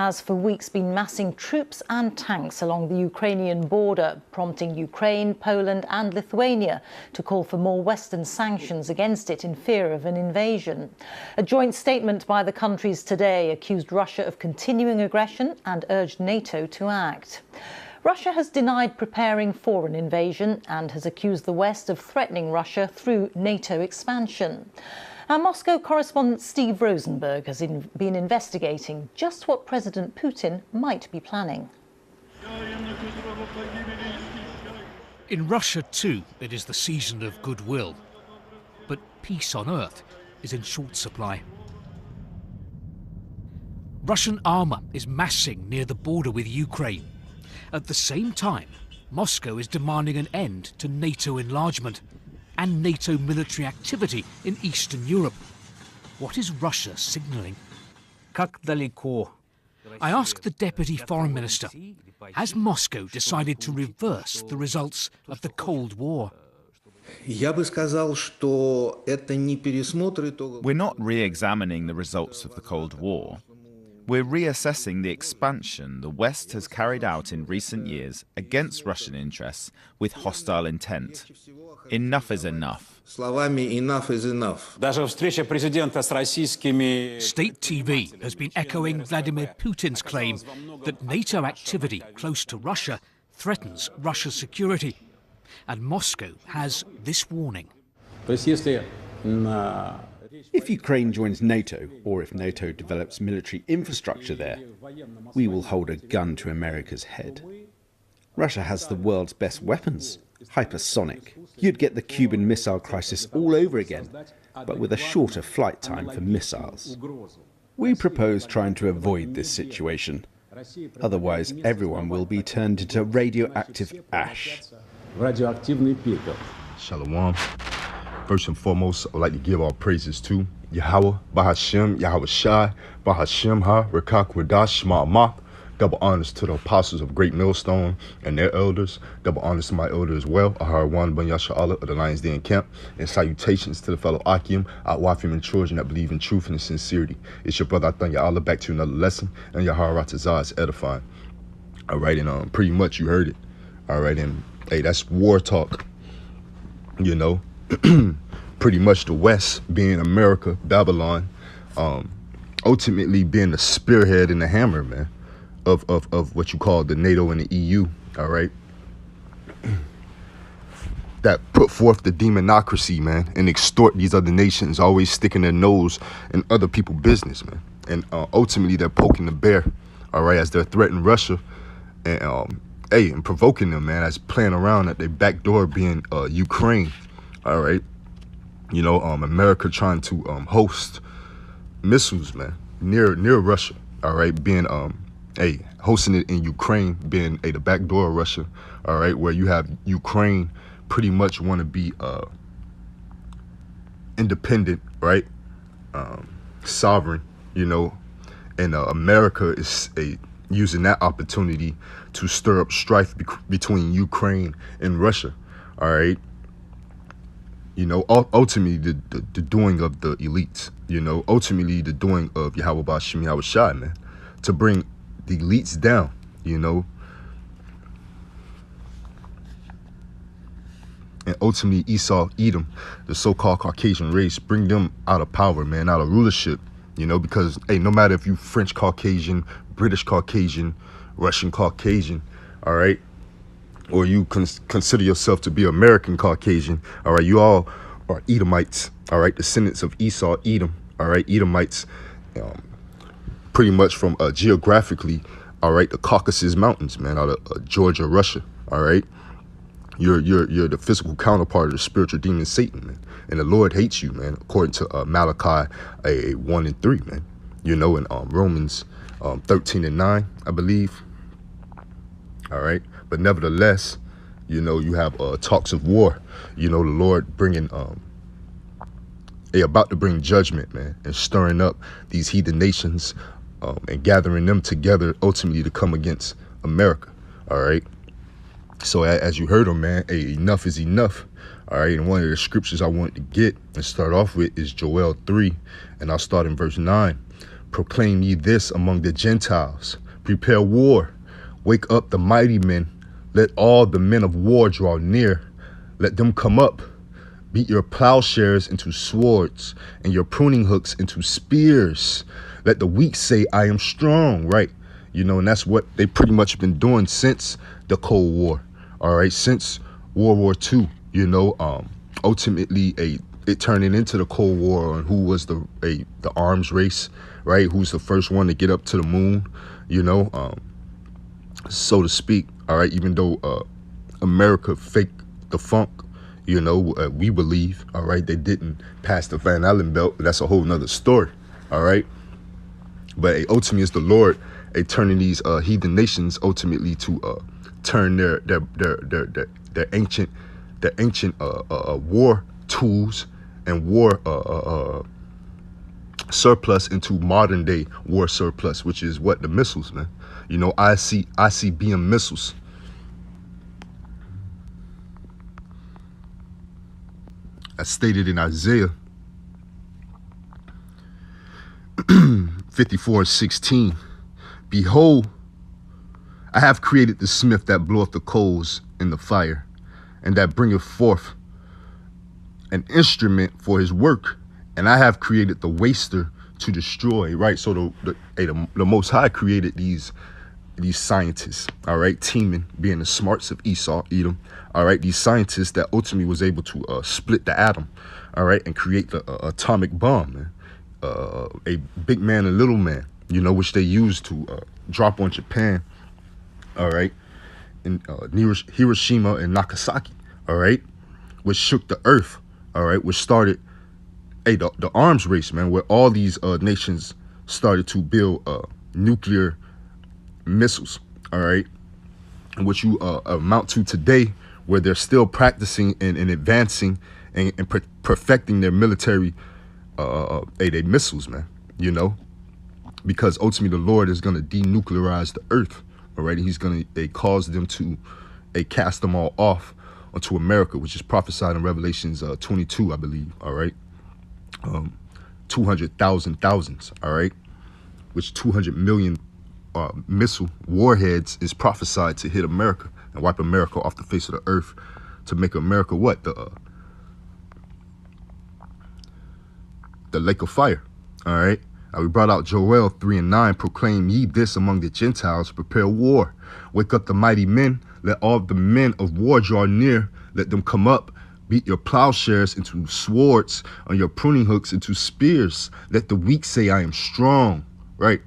has for weeks been massing troops and tanks along the Ukrainian border, prompting Ukraine, Poland and Lithuania to call for more Western sanctions against it in fear of an invasion. A joint statement by the countries today accused Russia of continuing aggression and urged NATO to act. Russia has denied preparing for an invasion and has accused the West of threatening Russia through NATO expansion. Our Moscow correspondent Steve Rosenberg has been investigating just what President Putin might be planning. In Russia, too, it is the season of goodwill. But peace on earth is in short supply. Russian armour is massing near the border with Ukraine. At the same time, Moscow is demanding an end to NATO enlargement and NATO military activity in Eastern Europe. What is Russia signalling? I asked the Deputy Foreign Minister, has Moscow decided to reverse the results of the Cold War? We're not re-examining the results of the Cold War. We're reassessing the expansion the West has carried out in recent years against Russian interests with hostile intent. Enough is enough. State TV has been echoing Vladimir Putin's claim that NATO activity close to Russia threatens Russia's security. And Moscow has this warning. If Ukraine joins NATO, or if NATO develops military infrastructure there, we will hold a gun to America's head. Russia has the world's best weapons, hypersonic. You'd get the Cuban Missile Crisis all over again, but with a shorter flight time for missiles. We propose trying to avoid this situation. Otherwise, everyone will be turned into radioactive ash. Shalom. First and foremost, I would like to give all praises to Yahweh, Bahashem, Yahweh Shai, Bahashem Ha, Rekak Wadash, Ma'amah. Double honors to the apostles of Great Millstone and their elders. Double honors to my elder as well, Aharawan Ben Yasha'Allah of the Lionz Den Camp. And salutations to the fellow Akim, Outwafim and children that believe in truth and sincerity. It's your brother Athan Allah back to another lesson, and Yaharatazah is edifying. All right, and pretty much you heard it. All right, and hey, that's war talk, you know. Pretty much the West being America, Babylon, ultimately being the spearhead and the hammer, man, of what you call the NATO and the EU, all right? That put forth the demonocracy, man, and extort these other nations, always sticking their nose in other people's business, man. And ultimately they're poking the bear, all right, as they're threatening Russia and, and provoking them, man, as playing around at their back door being Ukraine. All right, you know, America trying to host missiles, man, near Russia. All right, being hosting it in Ukraine, being the back door of Russia. All right, where you have Ukraine pretty much want to be independent, right, sovereign, you know, and America is using that opportunity to stir up strife between Ukraine and Russia. All right. You know, ultimately the doing of the elites, you know, ultimately the doing of Yahweh Bashim Yahweh Shai, man, to bring the elites down, you know, and ultimately Esau, Edom, the so-called Caucasian race, bring them out of power, man, out of rulership, you know, because, hey, no matter if you French Caucasian, British Caucasian, Russian Caucasian, all right, or you consider yourself to be American Caucasian, all right, you all are Edomites, all right, descendants of Esau, Edom, all right, Edomites, pretty much from geographically, all right, the Caucasus Mountains, man, out of Georgia, Russia, all right. You're the physical counterpart of the spiritual demon Satan, man, and the Lord hates you, man, according to Malachi 1:3, man, you know, in Romans 13:9, I believe, all right. But nevertheless, you know, you have talks of war, you know, the Lord bringing, about to bring judgment, man, and stirring up these heathen nations and gathering them together ultimately to come against America, all right? So as you heard him, man, enough is enough, all right? And one of the scriptures I wanted to get and start off with is Joel 3, and I'll start in verse 9. proclaim ye this among the Gentiles. Prepare war, wake up the mighty men. Let all the men of war draw near. Let them come up. Beat your plowshares into swords and your pruning hooks into spears. Let the weak say, I am strong, right? You know, and that's what they pretty much been doing since the Cold War, all right? Since World War II, you know, ultimately it turning into the Cold War on who was the arms race, right? Who's the first one to get up to the moon, you know, so to speak, all right? Even though America faked the funk, you know, we believe, all right, they didn't pass the Van Allen belt, but that's a whole nother story, all right? But ultimately, it's the Lord turning these heathen nations ultimately to turn their ancient war tools and war surplus into modern day war surplus, which is what? The missiles, man. You know, ICBM missiles. As stated in Isaiah 54:16, behold, I have created the smith that bloweth the coals in the fire, and that bringeth forth an instrument for his work, and I have created the waster to destroy, right? So the Most High created these scientists, all right, teaming, being the smarts of Esau, Edom, all right, these scientists that ultimately was able to split the atom, all right, and create the atomic bomb, man. A big man and little man, you know, which they used to drop on Japan, all right, in Hiroshima and Nagasaki, all right, which shook the earth, all right, which started the arms race, man, where all these nations started to build nuclear missiles, all right, which you amount to today, where they're still practicing and advancing and perfecting their military their missiles, man, you know, because ultimately the Lord is going to denuclearize the earth, all right? He's going to cause them to cast them all off onto America, which is prophesied in Revelations 22, I believe, all right? 200,000 thousands, all right? Which 200 million missile warheads is prophesied to hit America and wipe America off the face of the earth, to make America what? The lake of fire, all right? Now we brought out Joel 3:9, proclaim ye this among the Gentiles, prepare war, wake up the mighty men, let all the men of war draw near, let them come up, beat your plowshares into swords, on your pruning hooks into spears, let the weak say I am strong, right?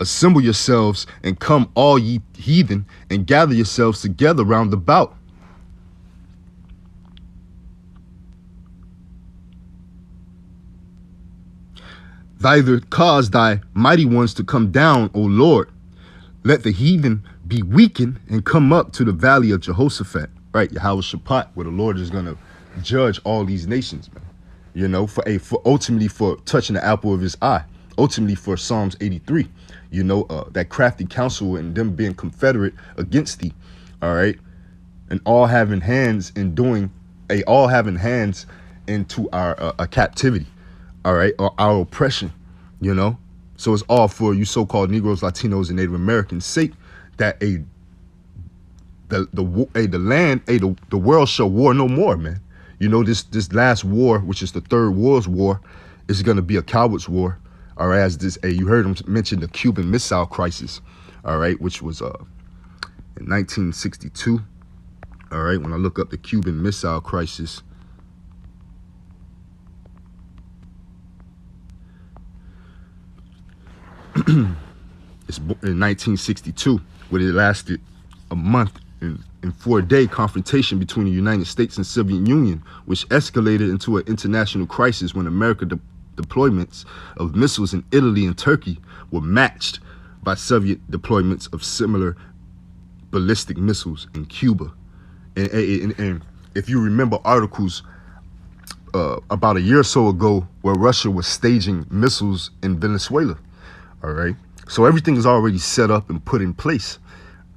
Assemble yourselves and come all ye heathen, and gather yourselves together round about. Thither cause thy mighty ones to come down, O Lord. Let the heathen be weakened and come up to the valley of Jehoshaphat, right? Yahweh Shaphat, where the Lord is going to judge all these nations, man. You know, for ultimately for touching the apple of his eye, ultimately for Psalms 83, you know, that crafty counsel and them being confederate against thee, all right? And all having hands in doing, all having hands into our captivity, all right, or our oppression, you know. So it's all for you so-called Negroes, Latinos, and Native Americans' sake that the world shall war no more, man. You know, this last war, which is the Third World War, is going to be a coward's war. All right, as you heard him mention the Cuban Missile Crisis, all right, which was in 1962. All right, when I look up the Cuban Missile Crisis, it's in 1962, where it lasted a month in 4-day confrontation between the United States and Soviet Union, which escalated into an international crisis when America deployments of missiles in Italy and Turkey were matched by Soviet deployments of similar ballistic missiles in Cuba. And if you remember articles about a year or so ago where Russia was staging missiles in Venezuela, all right? So everything is already set up and put in place,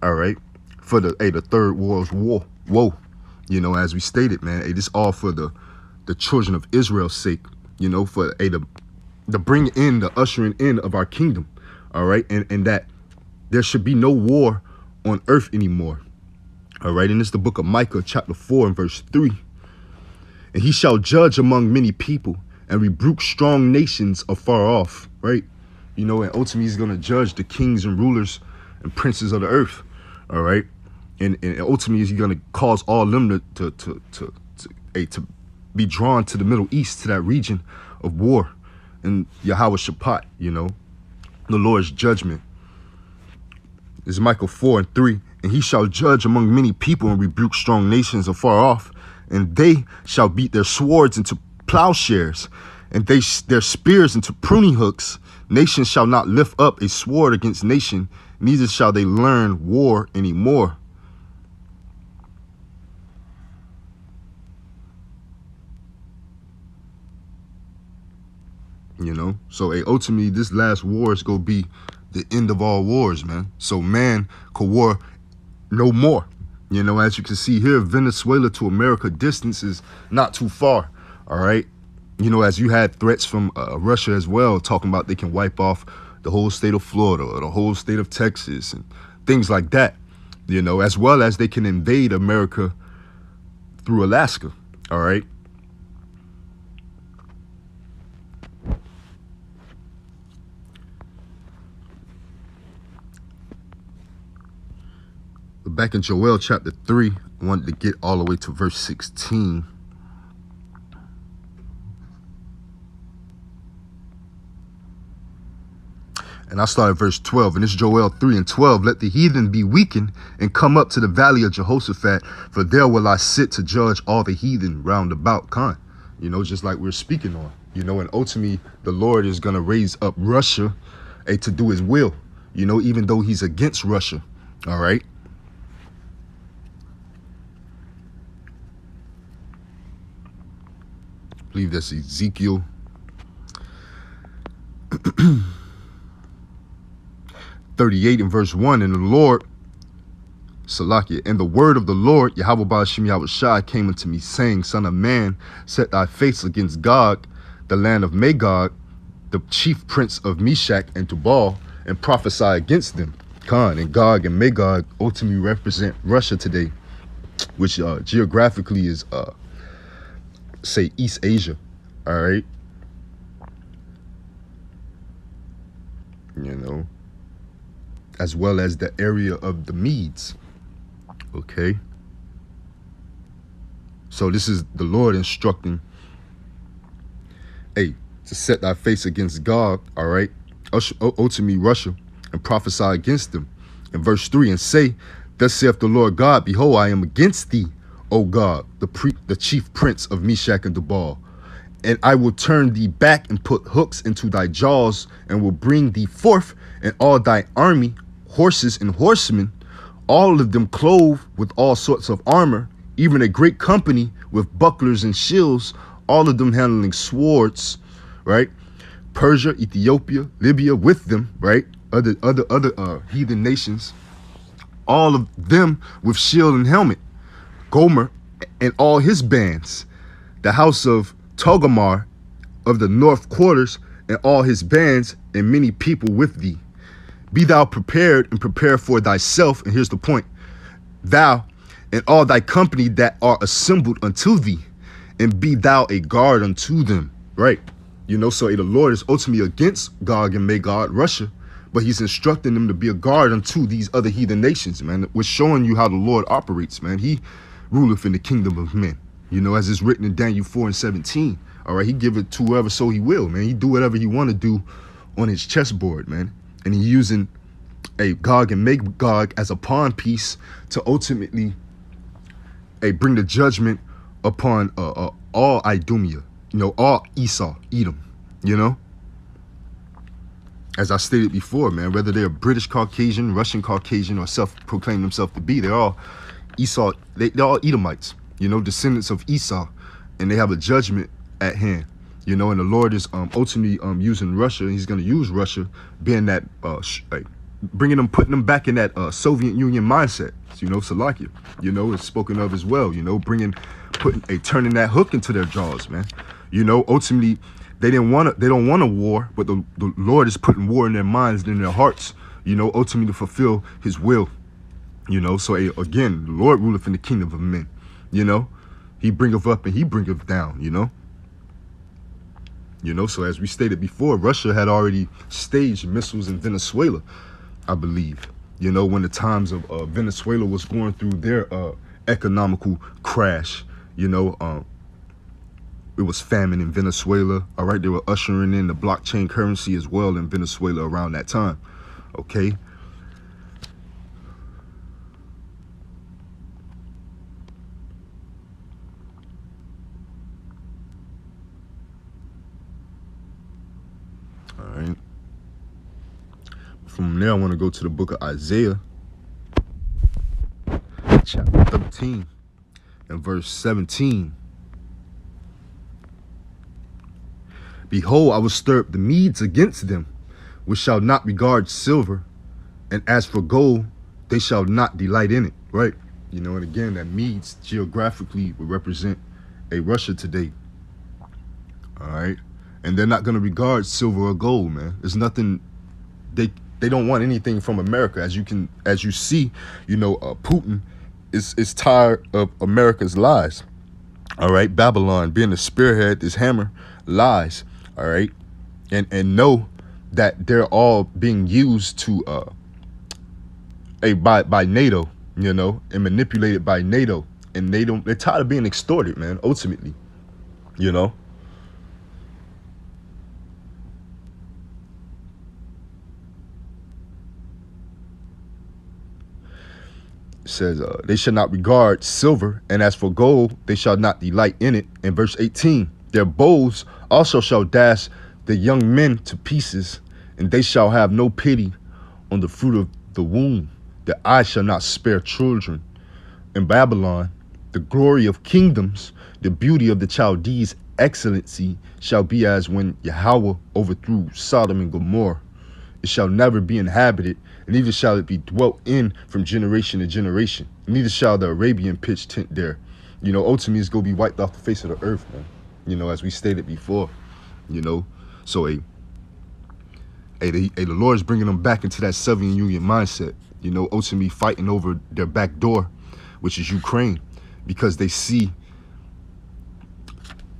all right, for the Third World War. Whoa, you know, as we stated, man, this all for the children of Israel's sake, you know, for the ushering in of our kingdom, all right, and that there should be no war on earth anymore, all right. And it's the book of Micah, chapter 4 and verse 3. And he shall judge among many people and rebuke strong nations afar off, right? You know, and ultimately he's going to judge the kings and rulers and princes of the earth, all right? And ultimately he's going to cause all of them to be drawn to the Middle East, to that region of war, and Yahweh Shaphat, you know, the Lord's judgment. This is Micah 4 and 3. And he shall judge among many people and rebuke strong nations afar off, and they shall beat their swords into plowshares, and their spears into pruning hooks. Nation shall not lift up a sword against nation, neither shall they learn war anymore. You know, so ultimately this last war is going to be the end of all wars, man. So man could war no more. You know, as you can see here, Venezuela to America distance is not too far, all right? You know, as you had threats from Russia as well, talking about they can wipe off the whole state of Florida or the whole state of Texas and things like that, you know, as well as they can invade America through Alaska, all right? Back in Joel chapter 3, I wanted to get all the way to verse 16. And I start at verse 12, and it's Joel 3 and 12. Let the heathen be weakened and come up to the valley of Jehoshaphat, for there will I sit to judge all the heathen round about. You know, just like we're speaking on, you know, and ultimately the Lord is going to raise up Russia to do his will, you know, even though he's against Russia. All right. I believe that's Ezekiel 38 and verse 1. And the Lord, Salakia, and the word of the Lord, Yahweh Ba'ashem Yahweh Shai, came unto me, saying, Son of man, set thy face against Gog, the land of Magog, the chief prince of Meshach and Tubal, and prophesy against them. And Gog and Magog ultimately represent Russia today, which geographically is say East Asia, all right? You know, as well as the area of the Medes, okay? So this is the Lord instructing, to set thy face against Gog, all right? Ultimately Russia, and prophesy against them. In verse 3, and say, thus saith the Lord God, behold, I am against thee, O God, the chief prince of Meshach and Tubal, and I will turn thee back and put hooks into thy jaws, and will bring thee forth, and all thy army, horses and horsemen, all of them clothed with all sorts of armor, even a great company with bucklers and shields, all of them handling swords, right? Persia, Ethiopia, Libya with them, right? Other heathen nations, all of them with shield and helmet. Gomer and all his bands, the house of Togarmah of the north quarters and all his bands, and many people with thee. Be thou prepared and prepare for thyself. And here's the point. Thou and all thy company that are assembled unto thee, and be thou a guard unto them. Right? You know, so the Lord is ultimately against Gog and Magog, Russia, but he's instructing them to be a guard unto these other heathen nations, man. We're showing you how the Lord operates, man. He ruleth in the kingdom of men, you know, as it's written in Daniel 4 and 17. All right, he give it to whoever so he will, man. He do whatever he want to do on his chessboard, man. And he using a Gog and Magog as a pawn piece to ultimately bring the judgment upon all Idumea, you know, all Esau, Edom, you know. As I stated before, man, whether they're British Caucasian, Russian Caucasian, or self-proclaim themselves to be, they're all Esau, they're all Edomites, you know, descendants of Esau, and they have a judgment at hand, you know, and the Lord is ultimately using Russia, and he's going to use Russia, being that, bringing them, putting them back in that Soviet Union mindset, you know, Salakia, you know, is spoken of as well, you know, turning that hook into their jaws, man, you know, ultimately They don't want a war, but the Lord is putting war in their minds and in their hearts, you know, ultimately to fulfill his will, you know. So again, the Lord ruleth in the kingdom of men, you know. He bringeth up and he bringeth down, you know. You know, so as we stated before, Russia had already staged missiles in Venezuela, I believe, you know, when the times of Venezuela was going through their economical crash, you know. It was famine in Venezuela, all right? They were ushering in the blockchain currency as well in Venezuela around that time, okay? All right. From there, I want to go to the book of Isaiah, chapter 13 and verse 17. Behold, I will stir up the Medes against them, which shall not regard silver, and as for gold, they shall not delight in it, right? You know, and again, that Medes geographically would represent a Russia today, all right? And they're not going to regard silver or gold, man. There's nothing, they don't want anything from America. As you see, you know, Putin is tired of America's lies, all right? Babylon being the spearhead, this hammer, lies. All right, and know that they're all being used to by NATO, you know, and manipulated by NATO, and they're tired of being extorted, man. Ultimately, you know. It says they shall not regard silver, and as for gold, they shall not delight in it. In verse 18. Their bows also shall dash the young men to pieces, and they shall have no pity on the fruit of the womb. The eye shall not spare children. In Babylon, the glory of kingdoms, the beauty of the Chaldees' excellency shall be as when Yahweh overthrew Sodom and Gomorrah. It shall never be inhabited, and neither shall it be dwelt in from generation to generation. Neither shall the Arabian pitch tent there. You know, ultimately it's going to be wiped off the face of the earth, man. You know, as we stated before, you know, so the Lord is bringing them back into that Soviet Union mindset, you know, ultimately fighting over their back door, which is Ukraine, because they see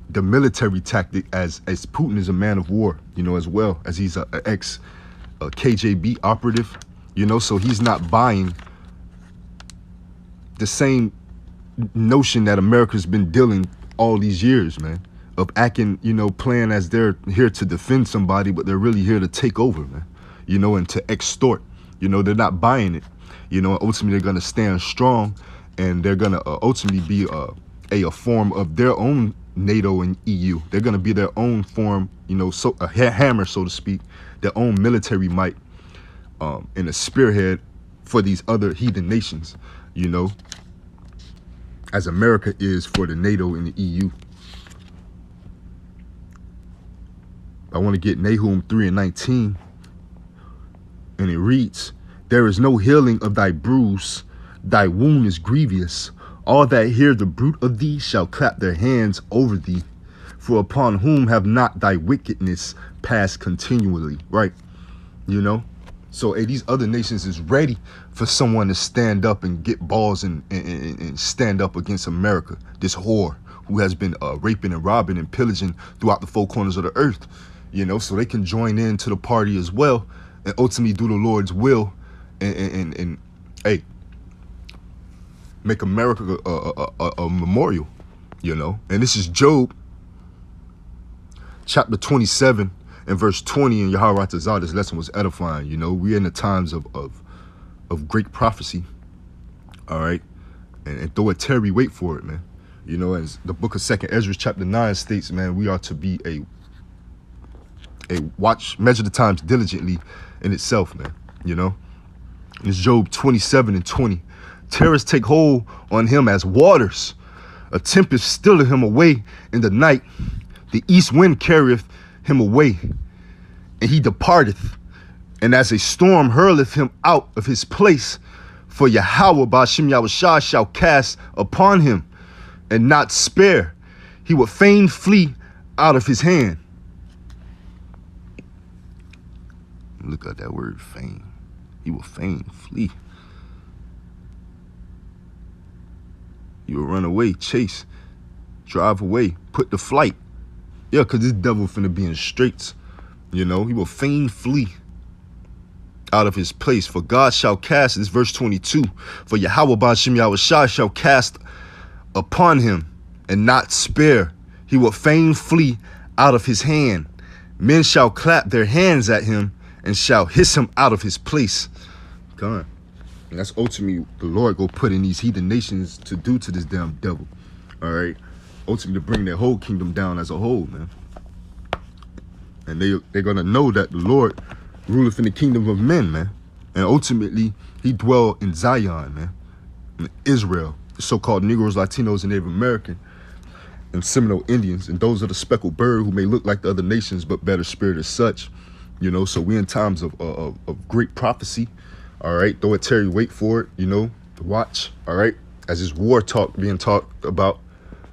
the military tactic as Putin is a man of war, you know, as well as he's an ex KGB operative, you know, so he's not buying the same notion that America's been dealing all these years, man. Of acting, you know, playing as they're here to defend somebody, but they're really here to take over, man, you know, and to extort. You know, they're not buying it, you know. Ultimately, they're going to stand strong, and they're going to ultimately be a form of their own NATO and EU. They're going to be their own form, you know, so a hammer, so to speak, their own military might, and a spearhead for these other heathen nations, you know, as America is for the NATO and the EU. I want to get Nahum 3:19, and it reads, there is no healing of thy bruise, thy wound is grievous. All that hear the bruit of thee shall clap their hands over thee, for upon whom have not thy wickedness passed continually, right? You know, so these other nations is ready for someone to stand up and get balls and stand up against America, this whore who has been raping and robbing and pillaging throughout the four corners of the earth. You know, so they can join in to the party as well and ultimately do the Lord's will and hey, make America a memorial, you know. And this is Job chapter 27 and verse 20, and Yahweh Ratazah, this lesson was edifying. You know, we're in the times of great prophecy, all right, and though it tarry, wait for it, man. You know, as the book of 2nd Ezra chapter 9 states, man, we are to be a watch, measure the times diligently in itself, man. You know, it's Job 27 and 20. Terrors take hold on him as waters. A tempest stealeth him away in the night. The east wind carrieth him away, and he departeth. And as a storm hurleth him out of his place. For Yahweh Ba'ashem Yahushua shall cast upon him and not spare. He would fain flee out of his hand. Look at that word, feign. He will feign, flee. You will run away, chase, drive away, put to flight. Yeah, because this devil finna be in straits. You know, he will feign flee out of his place. For God shall cast, this verse 22, for Yahweh Ba'ashem Yahushua shall cast upon him and not spare. He will fain flee out of his hand. Men shall clap their hands at him and shall hiss him out of his place. God. And that's ultimately the Lord go put in these heathen nations to do to this damn devil. All right. Ultimately to bring their whole kingdom down as a whole, man. And they're going to know that the Lord ruleth in the kingdom of men, man. And ultimately, he dwelled in Zion, man. In Israel, the so-called Negroes, Latinos, and Native American, and Seminole Indians. And those are the speckled bird who may look like the other nations, but better spirit as such. You know, so we in times of great prophecy. All right. Throw it, Terry, wait for it, you know, to watch. All right. As this war talk being talked about.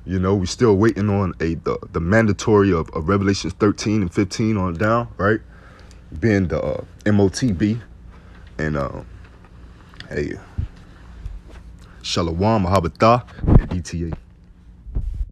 You know, we still waiting on the mandatory of Revelations 13 and 15 on down, right? Being the MOTB and hey, Shalom, Mahabatha, and ETA.